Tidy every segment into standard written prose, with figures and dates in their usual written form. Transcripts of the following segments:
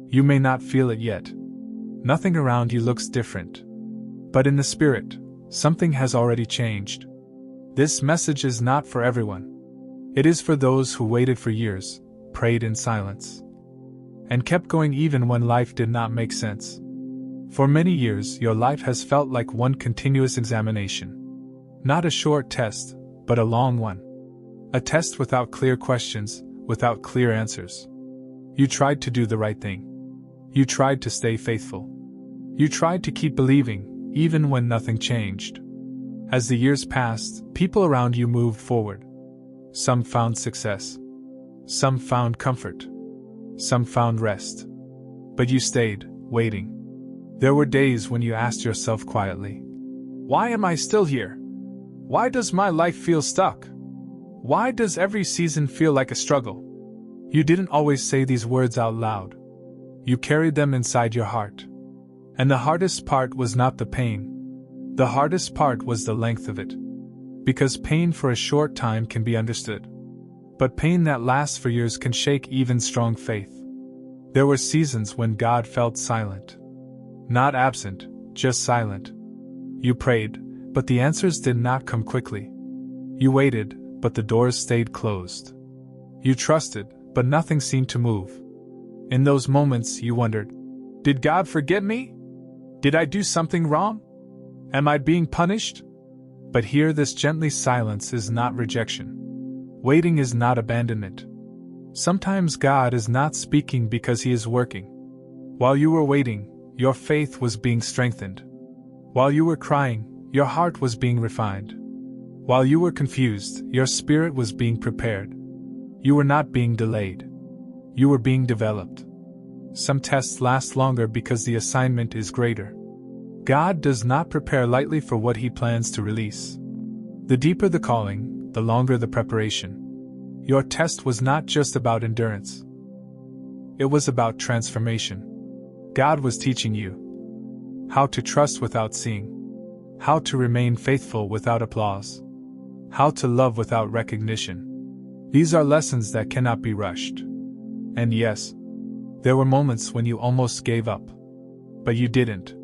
You may not feel it yet. Nothing around you looks different. But in the spirit, something has already changed. This message is not for everyone. It is for those who waited for years, prayed in silence, and kept going even when life did not make sense. For many years, your life has felt like one continuous examination. Not a short test, but a long one. A test without clear questions, without clear answers. You tried to do the right thing. You tried to stay faithful. You tried to keep believing, even when nothing changed. As the years passed, people around you moved forward. Some found success. Some found comfort. Some found rest. But you stayed, waiting. There were days when you asked yourself quietly, "Why am I still here? Why does my life feel stuck? Why does every season feel like a struggle?" You didn't always say these words out loud. You carried them inside your heart. And the hardest part was not the pain. The hardest part was the length of it. Because pain for a short time can be understood. But pain that lasts for years can shake even strong faith. There were seasons when God felt silent. Not absent, just silent. You prayed, but the answers did not come quickly. You waited, but the doors stayed closed. You trusted, but nothing seemed to move. In those moments, you wondered, did God forget me? Did I do something wrong? Am I being punished? But here, this gently silence is not rejection. Waiting is not abandonment. Sometimes God is not speaking because He is working. While you were waiting, your faith was being strengthened. While you were crying, your heart was being refined. While you were confused, your spirit was being prepared. You were not being delayed. You were being developed. Some tests last longer because the assignment is greater. God does not prepare lightly for what He plans to release. The deeper the calling, the longer the preparation. Your test was not just about endurance. It was about transformation. God was teaching you how to trust without seeing, how to remain faithful without applause, how to love without recognition. These are lessons that cannot be rushed. And yes, there were moments when you almost gave up. But you didn't.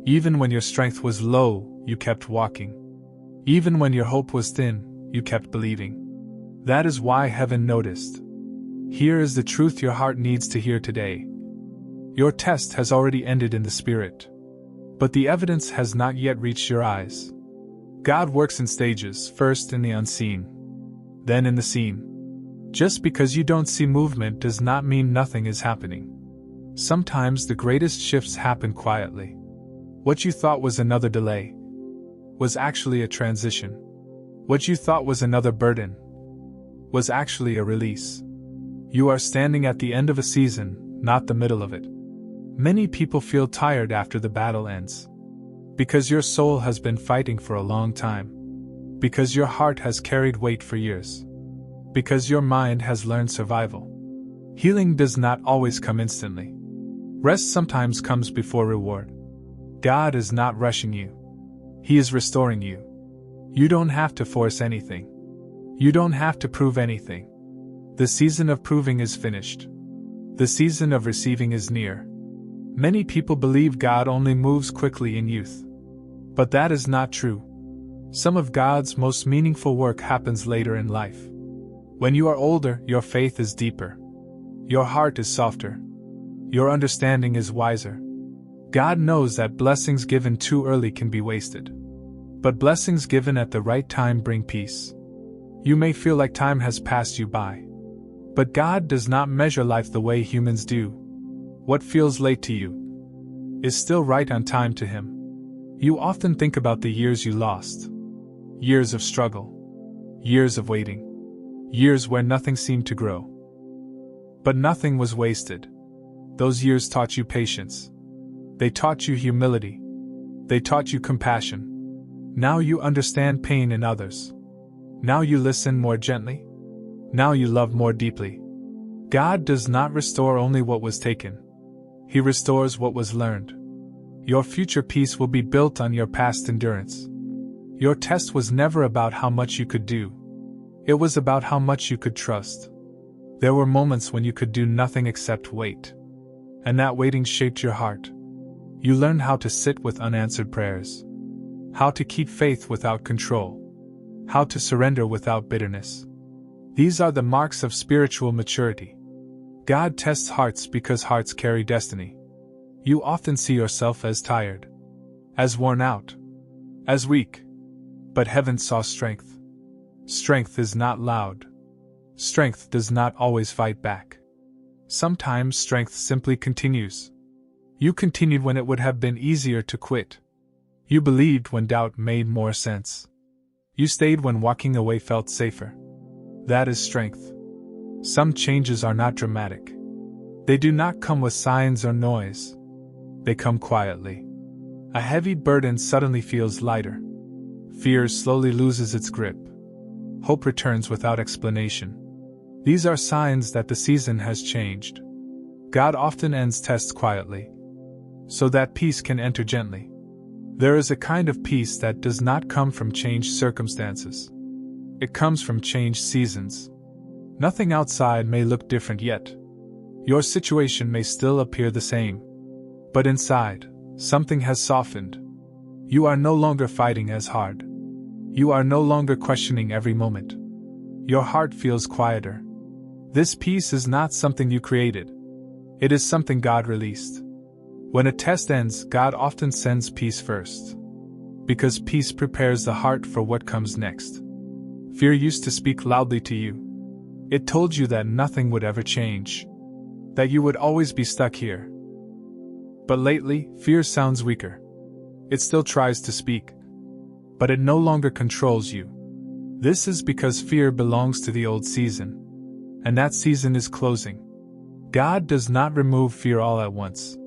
Even when your strength was low, you kept walking. Even when your hope was thin, you kept believing. That is why heaven noticed. Here is the truth your heart needs to hear today. Your test has already ended in the spirit. But the evidence has not yet reached your eyes. God works in stages, first in the unseen, then in the seen. Just because you don't see movement does not mean nothing is happening. Sometimes the greatest shifts happen quietly. What you thought was another delay was actually a transition. What you thought was another burden was actually a release. You are standing at the end of a season, not the middle of it. Many people feel tired after the battle ends. Because your soul has been fighting for a long time. Because your heart has carried weight for years. Because your mind has learned survival. Healing does not always come instantly. Rest sometimes comes before reward. God is not rushing you. He is restoring you. You don't have to force anything. You don't have to prove anything. The season of proving is finished. The season of receiving is near. Many people believe God only moves quickly in youth. But that is not true. Some of God's most meaningful work happens later in life. When you are older, your faith is deeper. Your heart is softer. Your understanding is wiser. God knows that blessings given too early can be wasted. But blessings given at the right time bring peace. You may feel like time has passed you by. But God does not measure life the way humans do. What feels late to you is still right on time to Him. You often think about the years you lost. Years of struggle. Years of waiting. Years where nothing seemed to grow. But nothing was wasted. Those years taught you patience. They taught you humility. They taught you compassion. Now you understand pain in others. Now you listen more gently. Now you love more deeply. God does not restore only what was taken. He restores what was learned. Your future peace will be built on your past endurance. Your test was never about how much you could do. It was about how much you could trust. There were moments when you could do nothing except wait. And that waiting shaped your heart. You learned how to sit with unanswered prayers, how to keep faith without control, how to surrender without bitterness. These are the marks of spiritual maturity. God tests hearts because hearts carry destiny. You often see yourself as tired, as worn out, as weak. But heaven saw strength. Strength is not loud. Strength does not always fight back. Sometimes strength simply continues. You continued when it would have been easier to quit. You believed when doubt made more sense. You stayed when walking away felt safer. That is strength. Some changes are not dramatic. They do not come with signs or noise. They come quietly. A heavy burden suddenly feels lighter. Fear slowly loses its grip. Hope returns without explanation. These are signs that the season has changed. God often ends tests quietly, so that peace can enter gently. There is a kind of peace that does not come from changed circumstances. It comes from changed seasons. Nothing outside may look different yet. Your situation may still appear the same. But inside, something has softened. You are no longer fighting as hard. You are no longer questioning every moment. Your heart feels quieter. This peace is not something you created. It is something God released. When a test ends, God often sends peace first. Because peace prepares the heart for what comes next. Fear used to speak loudly to you. It told you that nothing would ever change. That you would always be stuck here. But lately, fear sounds weaker. It still tries to speak. But it no longer controls you. This is because fear belongs to the old season. And that season is closing. God does not remove fear all at once.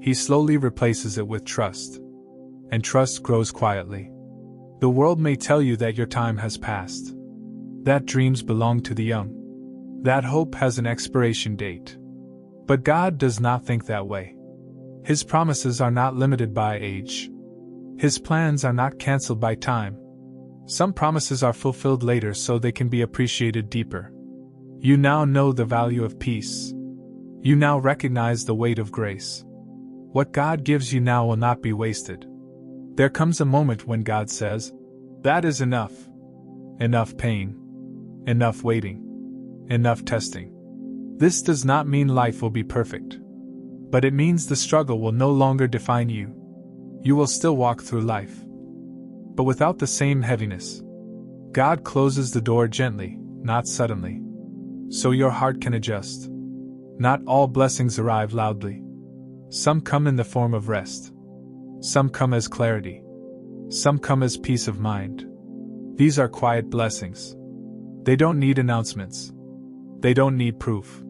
He slowly replaces it with trust. And trust grows quietly. The world may tell you that your time has passed. That dreams belong to the young. That hope has an expiration date. But God does not think that way. His promises are not limited by age. His plans are not cancelled by time. Some promises are fulfilled later so they can be appreciated deeper. You now know the value of peace. You now recognize the weight of grace. What God gives you now will not be wasted. There comes a moment when God says, "That is enough." Enough pain. Enough waiting. Enough testing. This does not mean life will be perfect. But it means the struggle will no longer define you. You will still walk through life. But without the same heaviness. God closes the door gently, not suddenly. So your heart can adjust. Not all blessings arrive loudly. Some come in the form of rest. Some come as clarity. Some come as peace of mind. These are quiet blessings. They don't need announcements. They don't need proof.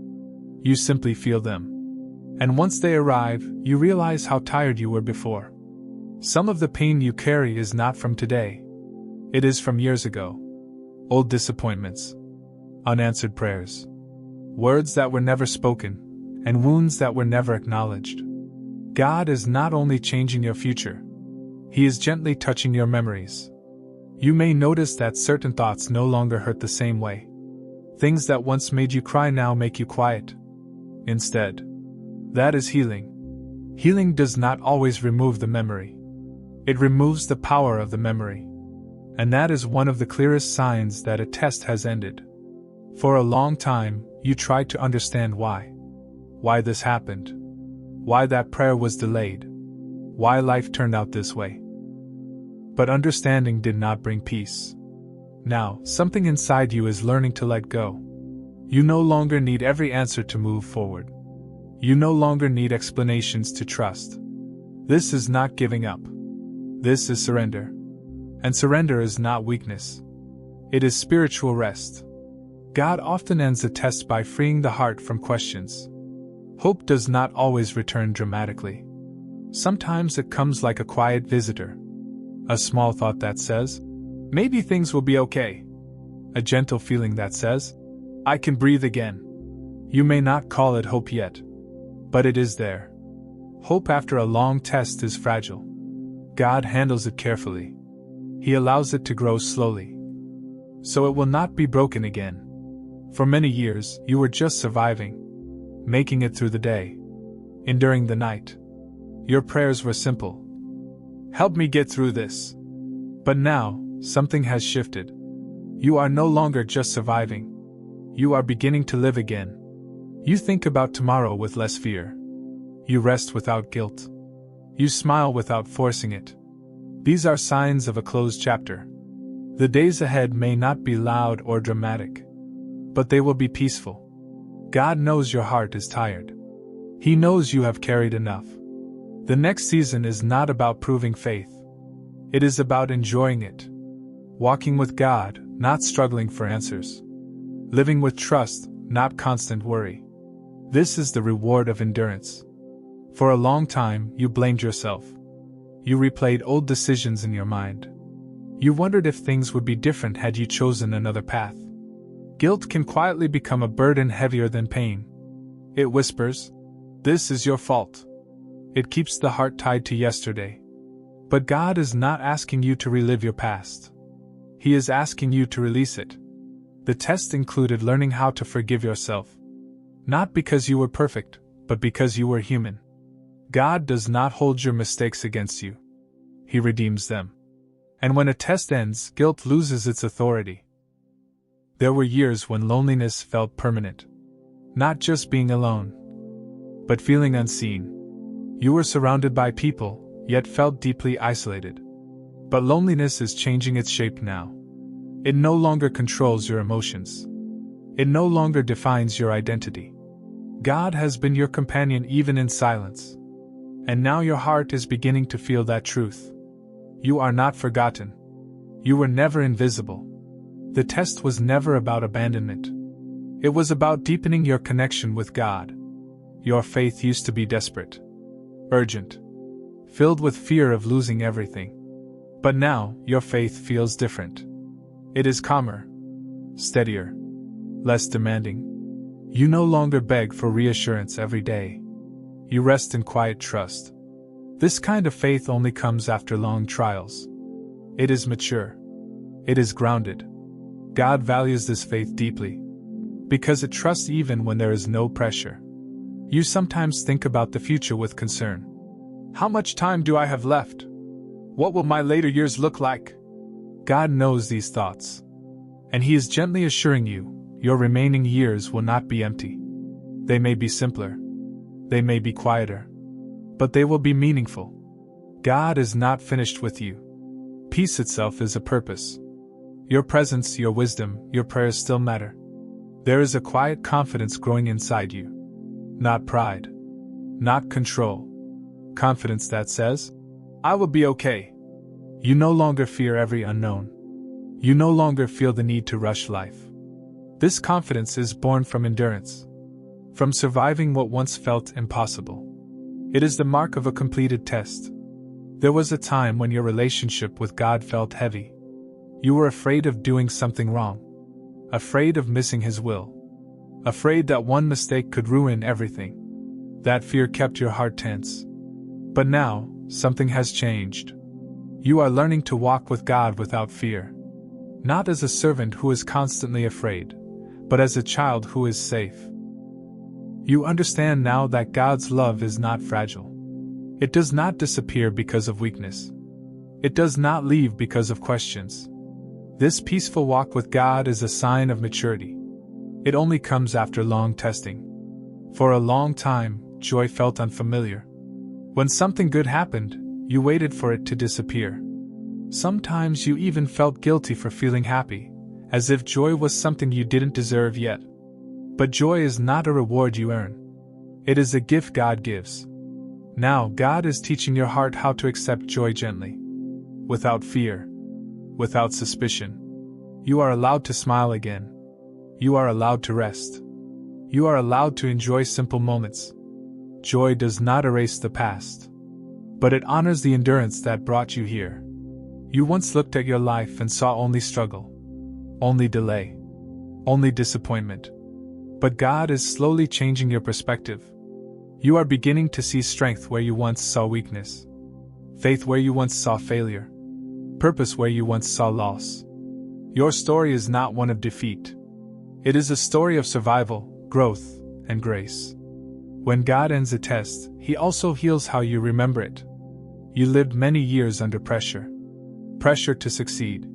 You simply feel them. And once they arrive, you realize how tired you were before. Some of the pain you carry is not from today. It is from years ago. Old disappointments. Unanswered prayers. Words that were never spoken, and wounds that were never acknowledged. God is not only changing your future. He is gently touching your memories. You may notice that certain thoughts no longer hurt the same way. Things that once made you cry now make you quiet. Instead, that is healing. Healing does not always remove the memory. It removes the power of the memory. And that is one of the clearest signs that a test has ended. For a long time, you tried to understand why. Why this happened. Why that prayer was delayed. Why life turned out this way. But understanding did not bring peace. Now, something inside you is learning to let go. You no longer need every answer to move forward. You no longer need explanations to trust. This is not giving up. This is surrender. And surrender is not weakness. It is spiritual rest. God often ends a test by freeing the heart from questions. Hope does not always return dramatically. Sometimes it comes like a quiet visitor. A small thought that says, "Maybe things will be okay." A gentle feeling that says, "I can breathe again." You may not call it hope yet, but it is there. Hope after a long test is fragile. God handles it carefully. He allows it to grow slowly, so it will not be broken again. For many years, you were just surviving, making it through the day. enduring the night. Your prayers were simple. Help me get through this. But now, something has shifted. You are no longer just surviving. You are beginning to live again. You think about tomorrow with less fear. You rest without guilt. You smile without forcing it. These are signs of a closed chapter. The days ahead may not be loud or dramatic, but they will be peaceful. God knows your heart is tired. He knows you have carried enough. The next season is not about proving faith. It is about enjoying it. Walking with God, not struggling for answers. Living with trust, not constant worry. This is the reward of endurance. For a long time, you blamed yourself. You replayed old decisions in your mind. You wondered if things would be different had you chosen another path. Guilt can quietly become a burden heavier than pain. It whispers, "This is your fault." It keeps the heart tied to yesterday. But God is not asking you to relive your past. He is asking you to release it. The test included learning how to forgive yourself. Not because you were perfect, but because you were human. God does not hold your mistakes against you. He redeems them. And when a test ends, guilt loses its authority. There were years when loneliness felt permanent. Not just being alone, but feeling unseen. You were surrounded by people, yet felt deeply isolated. But loneliness is changing its shape now. It no longer controls your emotions. It no longer defines your identity. God has been your companion even in silence. And now your heart is beginning to feel that truth. You are not forgotten. You were never invisible. The test was never about abandonment. It was about deepening your connection with God. Your faith used to be desperate, urgent, filled with fear of losing everything. But now, your faith feels different. It is calmer, steadier, less demanding. You no longer beg for reassurance every day. You rest in quiet trust. This kind of faith only comes after long trials. It is mature. It is grounded. God values this faith deeply, because it trusts even when there is no pressure. You sometimes think about the future with concern. How much time do I have left? What will my later years look like? God knows these thoughts. And He is gently assuring you, your remaining years will not be empty. They may be simpler. They may be quieter. But they will be meaningful. God is not finished with you. Peace itself is a purpose. Your presence, your wisdom, your prayers still matter. There is a quiet confidence growing inside you. Not pride. Not control. Confidence that says, "I will be okay." You no longer fear every unknown. You no longer feel the need to rush life. This confidence is born from endurance. From surviving what once felt impossible. It is the mark of a completed test. There was a time when your relationship with God felt heavy. You were afraid of doing something wrong. Afraid of missing His will. Afraid that one mistake could ruin everything. That fear kept your heart tense. But now, something has changed. You are learning to walk with God without fear. Not as a servant who is constantly afraid, but as a child who is safe. You understand now that God's love is not fragile. It does not disappear because of weakness. It does not leave because of questions. This peaceful walk with God is a sign of maturity. It only comes after long testing. For a long time, joy felt unfamiliar. When something good happened, you waited for it to disappear. Sometimes you even felt guilty for feeling happy, as if joy was something you didn't deserve yet. But joy is not a reward you earn. It is a gift God gives. Now God is teaching your heart how to accept joy gently. Without fear. Without suspicion. You are allowed to smile again. You are allowed to rest. You are allowed to enjoy simple moments. Joy does not erase the past. But it honors the endurance that brought you here. You once looked at your life and saw only struggle. Only delay. Only disappointment. But God is slowly changing your perspective. You are beginning to see strength where you once saw weakness. Faith where you once saw failure. Purpose where you once saw loss. Your story is not one of defeat. It is a story of survival, growth, and grace. When God ends a test, He also heals how you remember it. You lived many years under pressure. Pressure to succeed.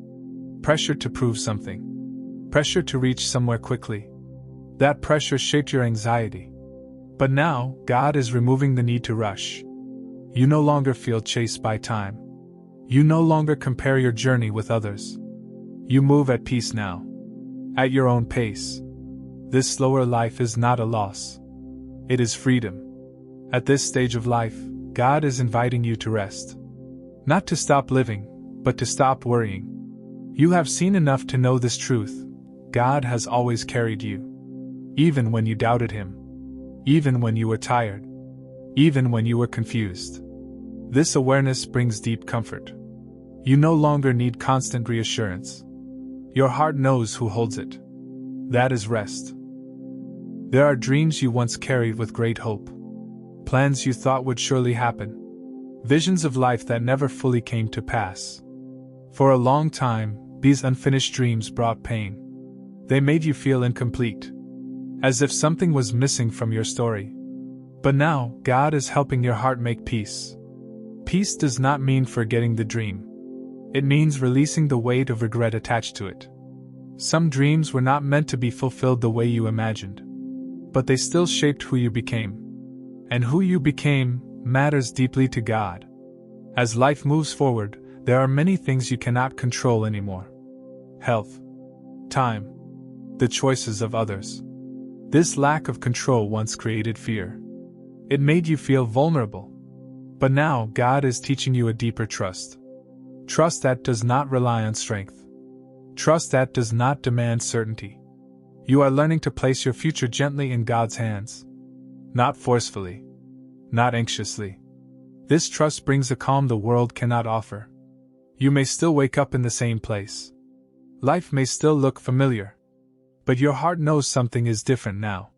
Pressure to prove something. Pressure to reach somewhere quickly. That pressure shaped your anxiety. But now, God is removing the need to rush. You no longer feel chased by time. You no longer compare your journey with others. You move at peace now. At your own pace. This slower life is not a loss. It is freedom. At this stage of life, God is inviting you to rest. Not to stop living, but to stop worrying. You have seen enough to know this truth. God has always carried you. Even when you doubted Him. Even when you were tired. Even when you were confused. This awareness brings deep comfort. You no longer need constant reassurance. Your heart knows who holds it. That is rest. There are dreams you once carried with great hope. Plans you thought would surely happen. Visions of life that never fully came to pass. For a long time, these unfinished dreams brought pain. They made you feel incomplete. As if something was missing from your story. But now, God is helping your heart make peace. Peace does not mean forgetting the dream. It means releasing the weight of regret attached to it. Some dreams were not meant to be fulfilled the way you imagined. But they still shaped who you became. And who you became matters deeply to God. As life moves forward, there are many things you cannot control anymore. Health. Time. The choices of others. This lack of control once created fear. It made you feel vulnerable. But now, God is teaching you a deeper trust. Trust that does not rely on strength. Trust that does not demand certainty. You are learning to place your future gently in God's hands. Not forcefully. Not anxiously. This trust brings a calm the world cannot offer. You may still wake up in the same place. Life may still look familiar. But your heart knows something is different now.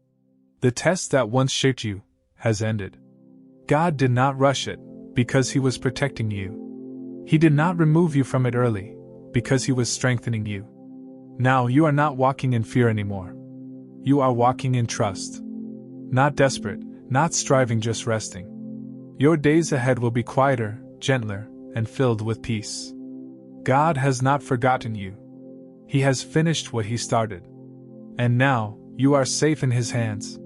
The test that once shaped you has ended. God did not rush it, because He was protecting you. He did not remove you from it early, because He was strengthening you. Now you are not walking in fear anymore. You are walking in trust. Not desperate, not striving, just resting. Your days ahead will be quieter, gentler, and filled with peace. God has not forgotten you. He has finished what He started. And now, you are safe in His hands.